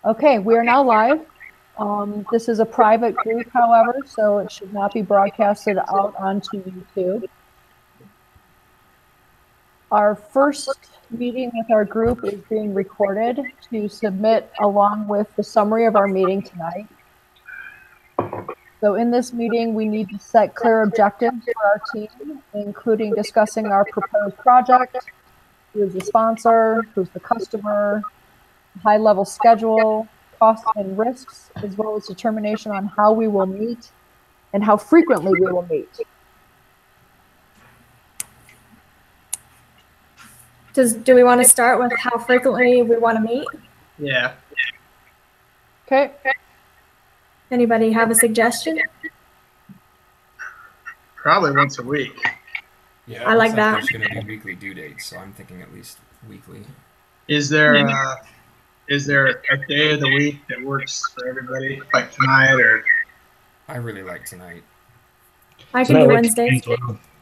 Okay, we are now live. This is a private group, however, so it should not be broadcasted out onto YouTube. Our first meeting with our group is being recorded to submit along with the summary of our meeting tonight. So in this meeting, we need to set clear objectives for our team, including discussing our proposed project, who's the sponsor, who's the customer, high-level schedule, costs and risks, as well as determination on how we will meet and how frequently we will meet. Do we want to start with how frequently we want to meet? Yeah. Okay. Anybody have a suggestion? Probably once a week. Yeah, I like that. There's going to be weekly due dates, so I'm thinking at least weekly. Is there a day of the week that works for everybody, like tonight or? I really like tonight. I can do Wednesdays.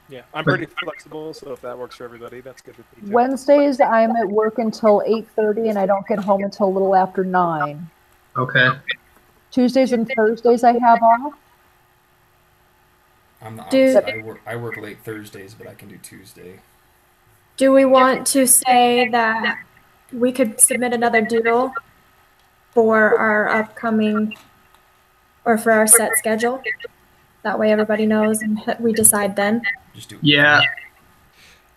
Yeah, I'm pretty flexible, so if that works for everybody, that's good for me too. Wednesdays, I'm at work until 8:30, and I don't get home until a little after 9. Okay. Tuesdays and Thursdays I have off. I'm the Do- opposite. I work late Thursdays, but I can do Tuesday. Do we want to say that we could submit another doodle for our upcoming or for our set schedule? That way everybody knows and we decide then. Just do it. Yeah.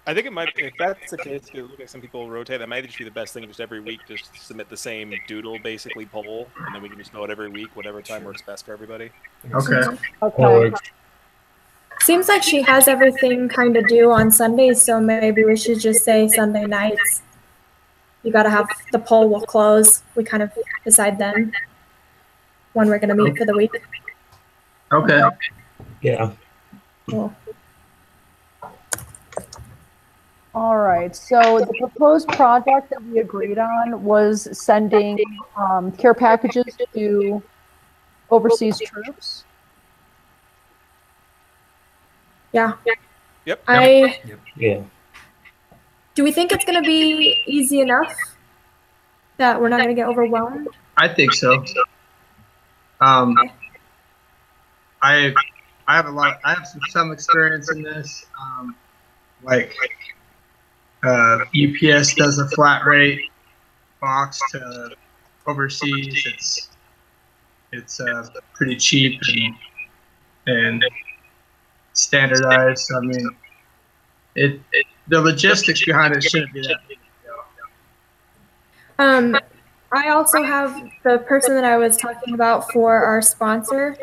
I think it might, if that's the case, it looks like some people rotate. That might just be the best thing. Just every week, just submit the same doodle, basically poll, and then we can just know it every week, whatever time works best for everybody. Okay. Okay. Seems like she has everything kind of due on Sundays, so maybe we should just say Sunday nights. You got to have the poll will close. We kind of decide then when we're going to meet for the week. Okay. Yeah. Cool. All right. So the proposed project that we agreed on was sending care packages to overseas troops. Yeah. Yep. Yeah. Do we think it's going to be easy enough that we're not going to get overwhelmed? I think so. I have some experience in this. UPS does a flat rate box to overseas. It's pretty cheap and standardized. So, I mean, the logistics behind it shouldn't be that big a deal. I also have the person that I was talking about for our sponsor.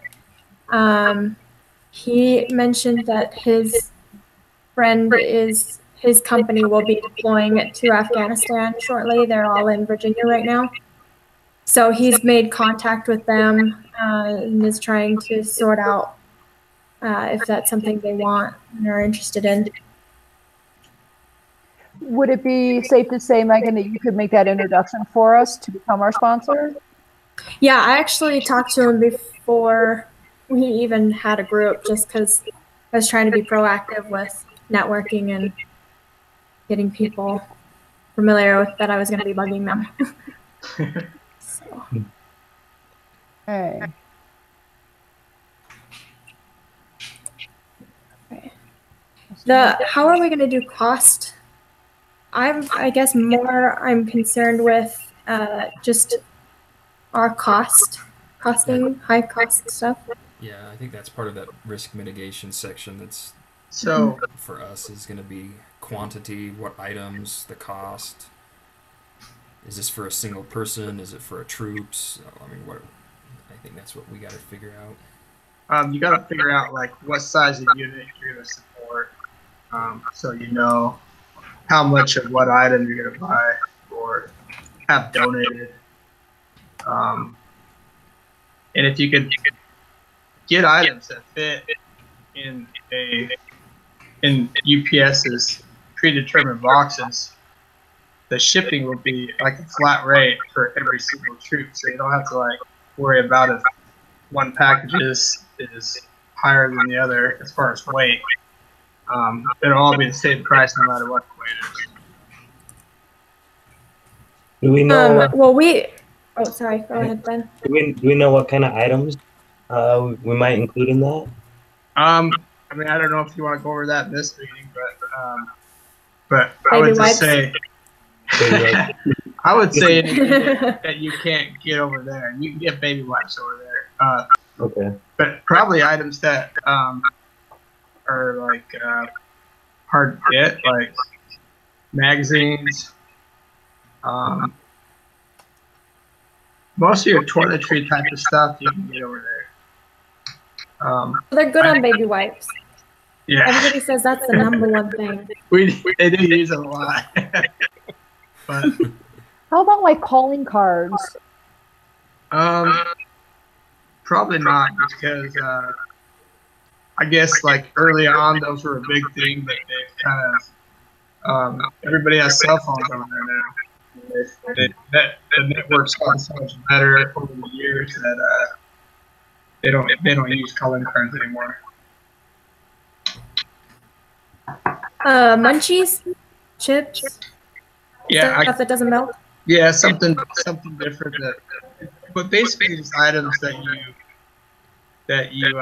He mentioned that his company will be deploying to Afghanistan shortly. They're all in Virginia right now. So he's made contact with them and is trying to sort out if that's something they want and are interested in. Would it be safe to say, Megan, that you could make that introduction for us to become our sponsor? Yeah, I actually talked to him before we even had a group, just because I was trying to be proactive with networking and getting people familiar with that I was going to be bugging them. So. Okay. How are we going to do cost? I guess I'm concerned with just our costing, high cost stuff. Yeah, I think that's part of that risk mitigation section. That's So for us is going to be quantity, what items, the cost. Is this for a single person? Is it for a troops? I mean, I think that's what we got to figure out. you got to figure out like what size of unit you're going to support, so you know how much of what item you're going to buy or have donated. And if you could get items that fit in UPS's predetermined boxes, the shipping will be like a flat rate for every single troop, so you don't have to like worry about if one package is higher than the other as far as weight. It'll all be the same price no matter what the weight is. Do we know? Well, Oh, sorry. Go ahead, Ben. Do we know what kind of items we might include in that? I mean, I don't know if you want to go over that in this meeting, but I Baby would just wipes. say, Baby wipes. I would say anything that you can't get over there. You can get baby wipes over there. Okay. But probably items that are like hard to get, like magazines. Most of your toiletry type of stuff you can get over there. They're good on baby wipes. Yeah, Everybody says that's the #1 thing. they do use it a lot. But How about like calling cards? probably not, because I guess like early on those were a big thing, but they've kind of everybody has cell phones over there now. The network's gotten so much better over the years that they don't use calling cards anymore. Munchies, chips, Yeah, stuff that doesn't melt. yeah, something different. But basically, it's items that you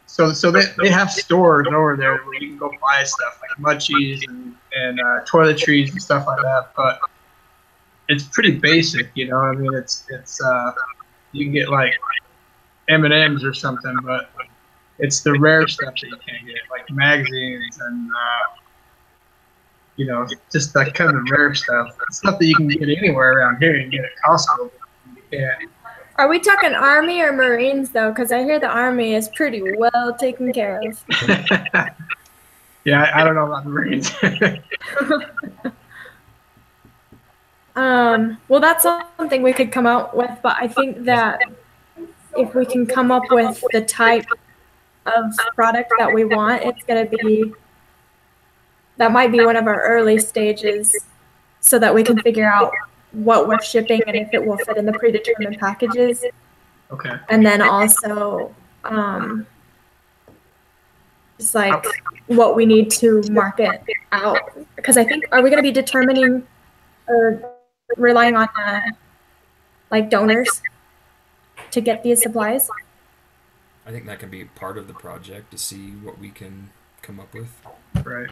so they have stores over there where you can go buy stuff like munchies and toiletries and stuff like that. But it's pretty basic, you know. I mean, it's you can get like M&Ms or something, but it's the rare stuff that you can't get, like magazines and you know, just that kind of rare stuff. Stuff that you can get anywhere around here. You can get at Costco. But you can't. Are we talking Army or Marines though? Because I hear the Army is pretty well taken care of. Yeah, I don't know about the Marines. Well, that's something we could come out with, but I think that if we can come up with the type of product that we want, it's going to be, that might be one of our early stages so that we can figure out what we're shipping and if it will fit in the predetermined packages. Okay. And then also, just like what we need to market out. Because I think, are we going to be determining or relying on like donors to get these supplies? I think that can be part of the project to see what we can come up with. Right.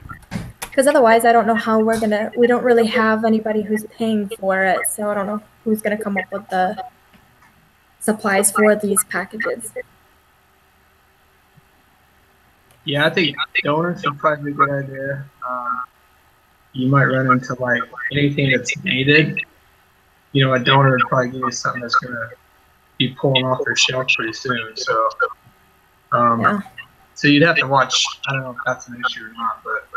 Because otherwise, I don't know how we don't really have anybody who's paying for it. So I don't know who's going to come up with the supplies for these packages. Yeah, I think donors would probably be a good idea. You might run into like anything that's needed. You know, a donor would probably give you something that's going to be pulling off their shelf pretty soon. So, Yeah. so you'd have to watch. I don't know if that's an issue or not, but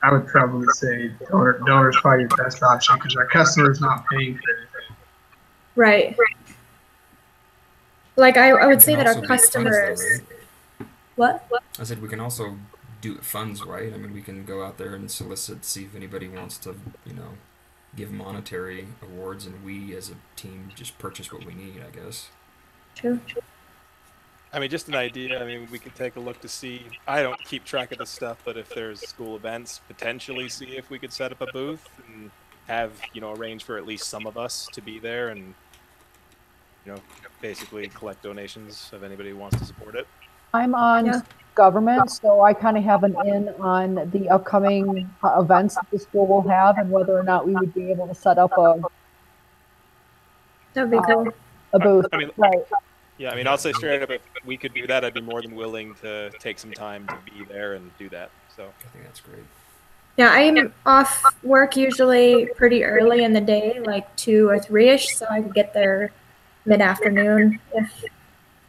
I would probably say donor's probably your best option because our customer's not paying for anything. Right. Like I would say Can that our also do funds, customers. though, right? What? I said we can also do funds, right? I mean, we can go out there and solicit, see if anybody wants to, you know, give monetary awards, and we as a team just purchase what we need, I guess. True. I mean, just an idea. I mean, we could take a look to see. I don't keep track of this stuff, but if there's school events, potentially see if we could set up a booth and have, you know, arrange for at least some of us to be there and, you know, basically collect donations if anybody wants to support it. I'm on government, so I kind of have an in on the upcoming events that the school will have and whether or not we would be able to set up That'd be cool. a booth. I mean, Right. Yeah, I mean, I'll say straight up, if we could do that, I'd be more than willing to take some time to be there and do that. So I think that's great. Yeah, I'm off work usually pretty early in the day, like 2 or 3-ish, so I could get there mid-afternoon if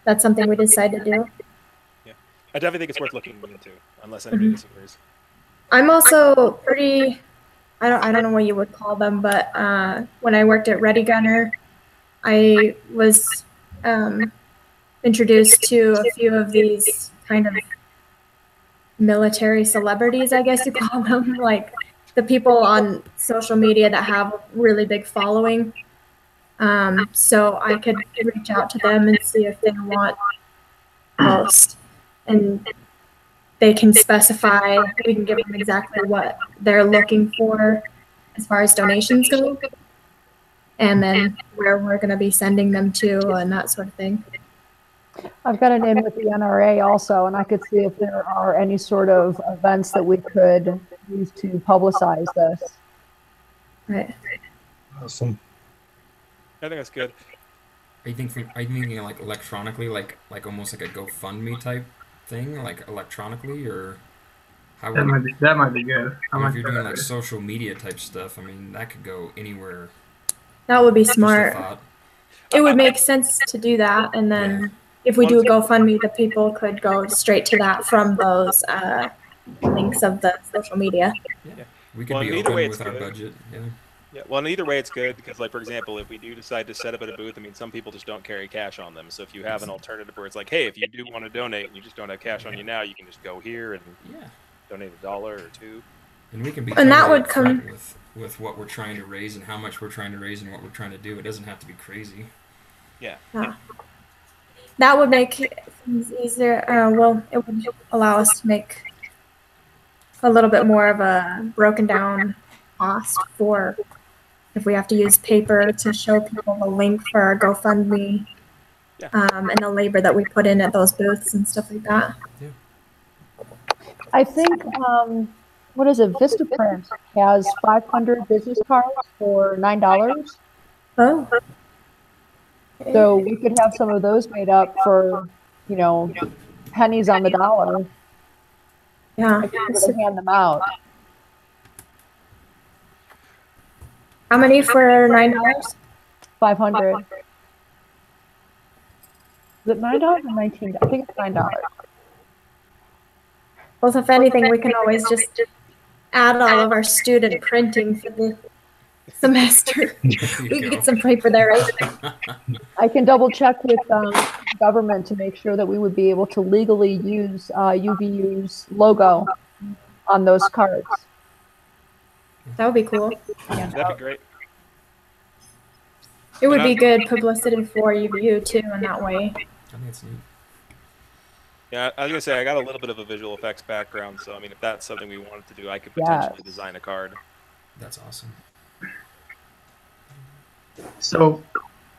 that's something we decide to do. I definitely think it's worth looking into, unless anybody disagrees. I'm also pretty, I don't know what you would call them, but when I worked at Ready Gunner, I was introduced to a few of these kind of military celebrities, I guess you call them, like the people on social media that have a really big following. So I could reach out to them and see if they want a post. And they can specify, we can give them exactly what they're looking for. as far as donations go, and then where we're going to be sending them to and that sort of thing. I've got an in with the NRA also, and I could see if there are any sort of events that we could use to publicize this. Right. Awesome. I think that's good. Are you thinking like electronically, like almost like a GoFundMe type thing, like electronically, or how? That might be good. Or if you're doing like social media type stuff, I mean, that could go anywhere. That would be Just a smart. thought. It would make sense to do that, and then if we do a GoFundMe, the people could go straight to that from those links of the social media. Yeah, we could Well, be either open way, it's with our good. budget. Yeah. Yeah, well, in either way, it's good because, like, for example, if we do decide to set up at a booth, I mean, some people just don't carry cash on them. So if you have an alternative where it's like, hey, if you do want to donate and you just don't have cash on you now, you can just go here and Yeah. donate $1 or $2. And we can be And that totally would come- upfront with what we're trying to raise and how much we're trying to raise and what we're trying to do. It doesn't have to be crazy. Yeah. That would make things easier. Well, it would allow us to make a little bit more of a broken down cost for if we have to use paper to show people the link for our GoFundMe, Yeah. and the labor that we put in at those booths and stuff like that. I think, what is it, Vistaprint has 500 business cards for $9. Oh. So we could have some of those made up for, pennies on the dollar. Yeah. If we were to hand them out. How many for $9? 500. Is it $9 or 19? I think it's $9. Well, if anything, we can always just add all of our student printing for the semester. There We you can go. get some paper there, right? I can double check with government to make sure that we would be able to legally use UVU's logo on those cards. That would be cool. That'd be great. It would be good publicity for UVU too, in that way. I think it's neat. Yeah, I was gonna say I got a little bit of a visual effects background, so I mean, if that's something we wanted to do, I could potentially Yes. design a card. That's awesome. So,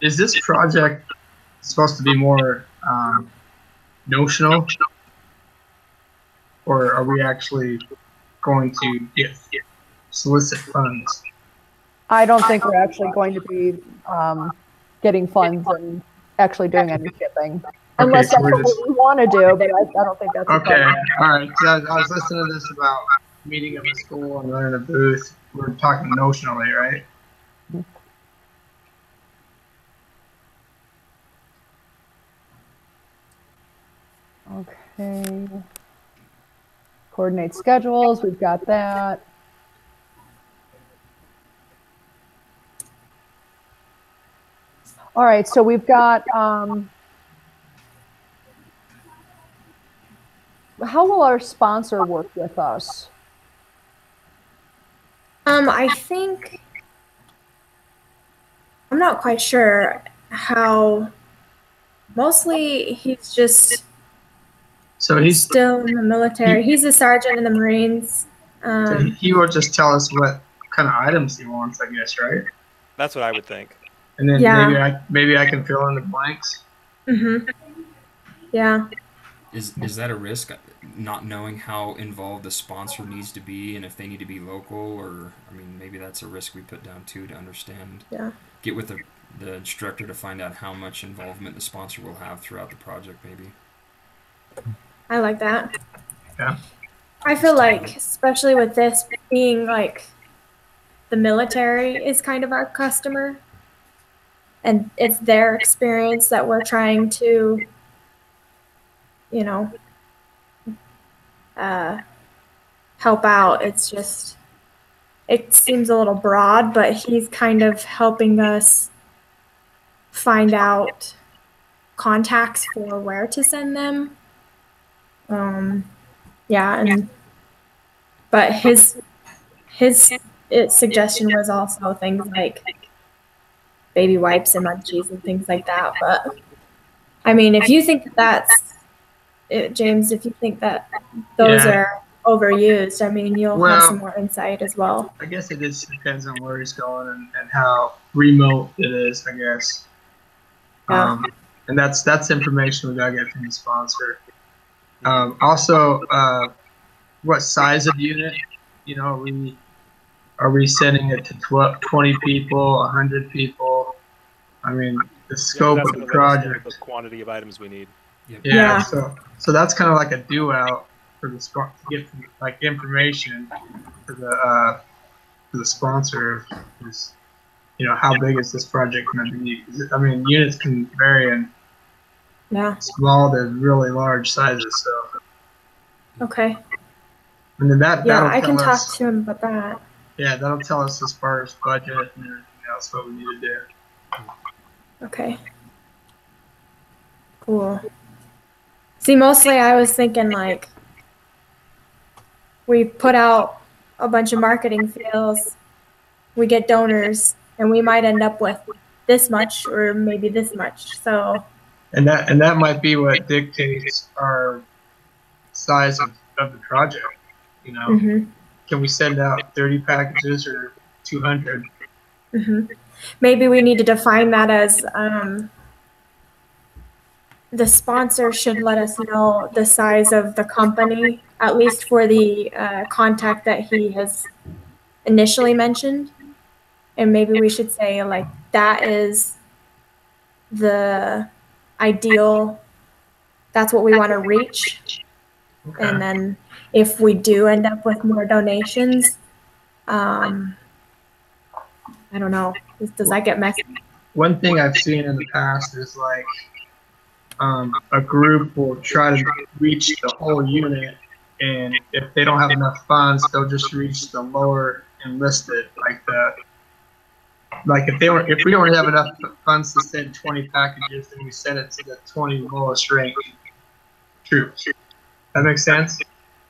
is this project supposed to be more notional, or are we actually going to solicit funds? I don't think we're actually going to be getting funds and actually doing any shipping. Unless so that's we're what just- we want to do, but I don't think that's Okay, all right. So I was listening to this about meeting at the school and running a booth. We're talking notionally, right? Okay. Coordinate schedules, we've got that. All right, so we've got, how will our sponsor work with us? I think I'm not quite sure how. Mostly, he's just So he's still in the military. He's a sergeant in the Marines. so he will just tell us what kind of items he wants, I guess, right? That's what I would think. And then Yeah. maybe I can fill in the blanks. Mhm. Yeah. Is that a risk? Not knowing how involved the sponsor needs to be, and if they need to be local, or I mean, maybe that's a risk we put down too to understand. Yeah. Get with the instructor to find out how much involvement the sponsor will have throughout the project, maybe. I like that. Yeah. I feel like, especially with this being like the military is kind of our customer, and it's their experience that we're trying to, help out. It's just, it seems a little broad, but he's kind of helping us find out contacts for where to send them. But his suggestion was also things like baby wipes and munchies and things like that. But I mean, if you think that's it, James, if you think that those Yeah. are overused, I mean, you'll have Well- some more insight as well. I guess it just depends on where he's going and how remote it is, I guess. Yeah. And that's information we gotta get from the sponsor. Also, what size of unit? You know, are we sending it to 20 people, 100 people? I mean, the scope that's of the gonna let us know project. the quantity of items we need. Yeah. Yeah. So that's kind of like a do out for the to get like information for the sponsor. Is, you know, how big is this project going to be? I mean, units can vary in Yeah. small to really large sizes. So, Okay. and then Yeah, that'll I can tell talk us. to him about that. Yeah, that'll tell us as far as budget and everything else what we need to do. Okay. Cool. See, mostly I was thinking like we put out a bunch of marketing feels, we get donors, and we might end up with this much or maybe this much. So And that might be what dictates our size of the project. You know, mhm, can we send out 30 packages or 200? mhm. Maybe we need to define that as the sponsor should let us know the size of the company, at least for the contact that he has initially mentioned. And maybe we should say, like, that is the ideal, that's what we want to reach. Okay. And then if we do end up with more donations, I don't know, does that get messy? One thing I've seen in the past is like a group will try to reach the whole unit, and if they don't have enough funds, they'll just reach the lower enlisted, like if we don't have enough funds to send 20 packages, then we send it to the 20 lowest ranked troops. That makes sense.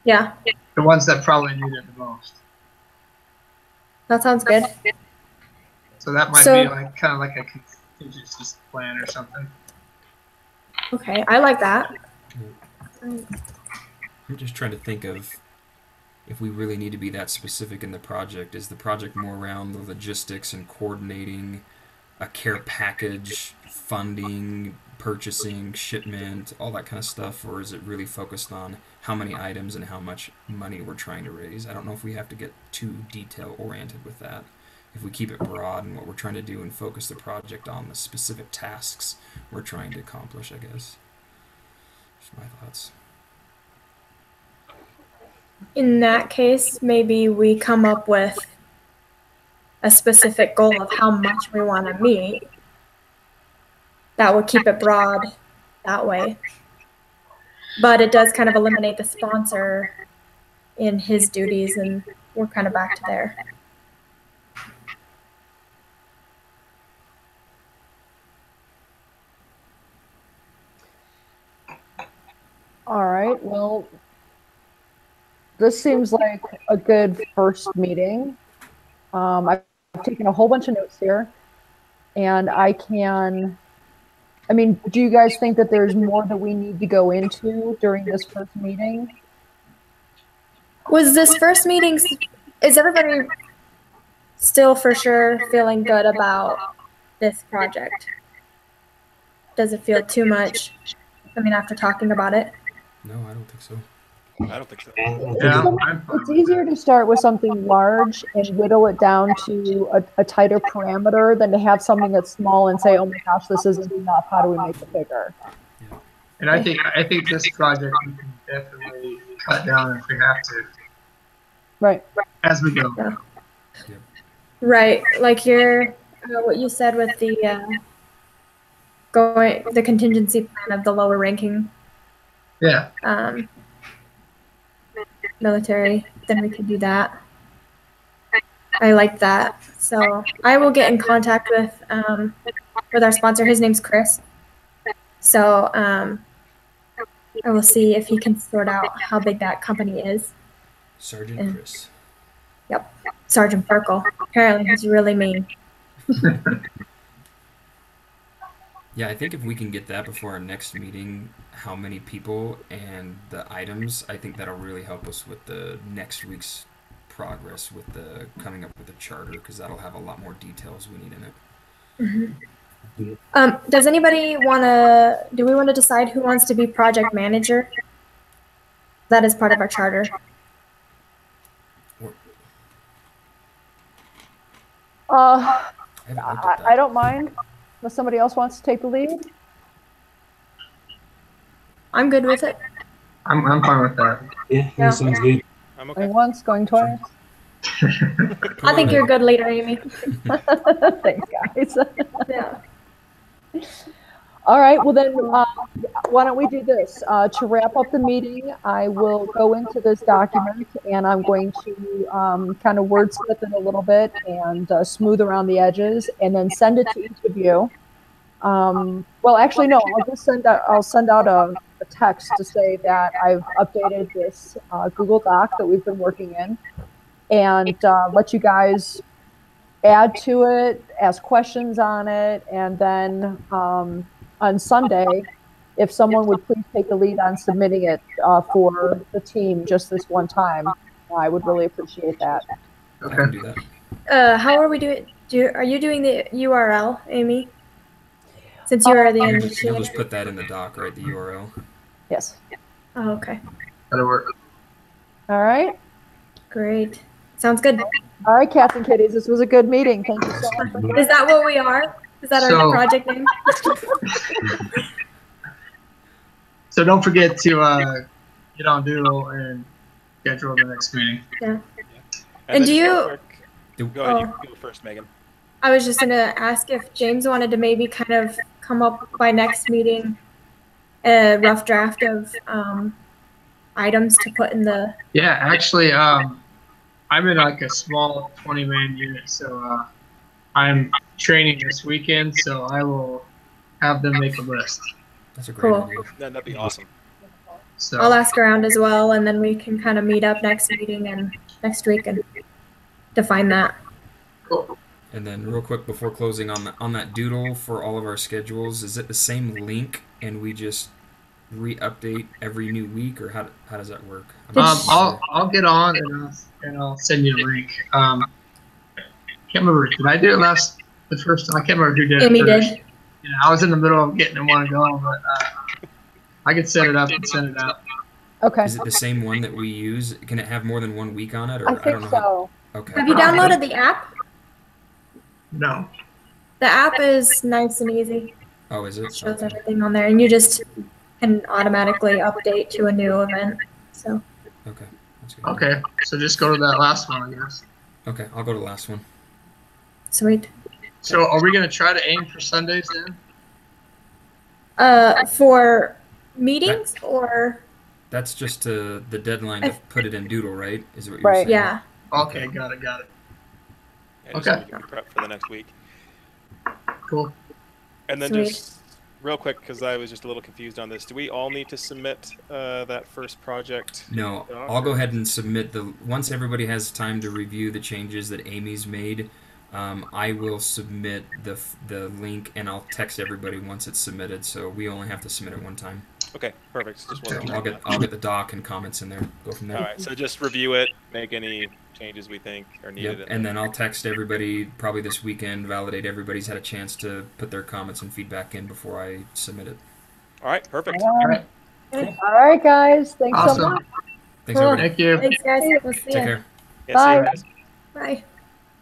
Yeah, The ones that probably need it the most. that sounds good. So that might So- be like kind of like a contingency plan or something. Okay, I like that. I'm just trying to think of if we really need to be that specific in the project. Is the project more around the logistics and coordinating a care package, funding, purchasing, shipment, all that kind of stuff, or is it really focused on how many items and how much money we're trying to raise? I don't know if we have to get too detail oriented with that. If we keep it broad and what we're trying to do and focus the project on the specific tasks we're trying to accomplish, I guess. Just my thoughts. In that case, maybe we come up with a specific goal of how much we want to meet. That would keep it broad that way. But it does kind of eliminate the sponsor in his duties, and we're kind of back to there. All right, well, this seems like a good first meeting. I've taken a whole bunch of notes here, and I mean, do you guys think that there's more that we need to go into during this first meeting? Was this first meeting, is everybody still for sure feeling good about this project? Does it feel too much? I mean, after talking about it? No, I don't think so. I don't think so. Yeah, I'm fine It's with easier that. to start with something large and whittle it down to a tighter parameter than to have something that's small and say, oh my gosh, this isn't enough. How do we make it bigger? And I think this project we can definitely cut down if we have to Right. as we go. Right, like your, what you said with the the contingency plan of the lower ranking Yeah. military, then we could do that. I like that. So I will get in contact with our sponsor. His name's Chris. So I will see if he can sort out how big that company is. Sergeant And- Chris. Yep, Sergeant Burkle. Apparently he's really mean. Yeah, I think if we can get that before our next meeting, how many people and the items, I think that'll really help us with the next week's progress with the coming up with a charter, because that'll have a lot more details we need in it. Does anybody do we want to decide who wants to be project manager? That is part of our charter. I haven't looked at that. I don't mind if somebody else wants to take the lead. I'm good with it. I'm fine with that. Yeah, Yeah. that sounds good. I'm Going okay. once, going twice. I think you're a good leader, Amy. Thanks, guys. Yeah. All right, well then, why don't we do this? To wrap up the meeting, I will go into this document and I'm going to kind of wordsmith it a little bit and smooth around the edges and then send it to each of you. Well, actually, no, I'll send out a text to say that I've updated this Google Doc that we've been working in and let you guys add to it, ask questions on it, and then on Sunday, if someone would please take the lead on submitting it for the team just this one time, I would really appreciate that. I can do that. How are we doing? Are you doing the URL, Amy? Since you are the You'll just initiator. put that in the doc, right? The URL. Yes. Oh, okay. That'll work. All right. Great. Sounds good. All right, cats and kitties, this was a good meeting. Thank you so much. Is that what we are? Is that our So- project name? So don't forget to get on Doodle and schedule the next meeting. And then do just real you- quick- Go ahead. You go first, Megan. I was just gonna ask if James wanted to maybe kind of come up by next meeting a rough draft of items to put in the. Yeah, actually, I'm in like a small 20-man unit, so I'm training this weekend, so I will have them make a list. That's a great Cool. idea. That'd be awesome. So I'll ask around as well, and then we can kind of meet up next meeting and next week and define that. cool. And then, real quick before closing on that doodle for all of our schedules, is it the same link and we just re-update every new week, or how does that work? I'm not sure. I'll get on and I'll send you a link. Can't remember. Did I do it the first time? I can't remember who did it Amy first. did. Yeah, I was in the middle of getting one going, but I can set it up and send it out. Okay. Is it the same one that we use? Can it have more than 1 week on it, or I don't think know? so. Okay. Have you downloaded the app? No. The app is nice and easy. Oh, is it? It shows Okay. everything on there, and you just can automatically update to a new event. So Okay. That's good. Okay, so just go to that last one, I guess. Okay, I'll go to the last one. sweet. So are we gonna try to aim for Sundays then? For meetings or That's just the deadline to put it in Doodle, right? Is what you're Right. saying? yeah. Okay, got it. Yeah, just Okay. so we can be prepped for the next week. Cool. And then Sweet. just real quick, because I was just a little confused on this. Do we all need to submit that first project? No, doc, I'll go or- ahead and submit once everybody has time to review the changes that Amy's made. I will submit the link and I'll text everybody once it's submitted. So we only have to submit it one time. Okay, perfect. Just So wanted to I'll get the doc and comments in there. Go from there. All right, so just review it, make any changes we think are needed. Yep. And then I'll text everybody probably this weekend, validate everybody's had a chance to put their comments and feedback in before I submit it. All right, perfect. All right. All right, guys. Thanks so Awesome. much. Thanks, Cool. everybody. Thank you. Thanks, guys. We'll see Take ya. care. Yeah, see you Bye. guys. Bye.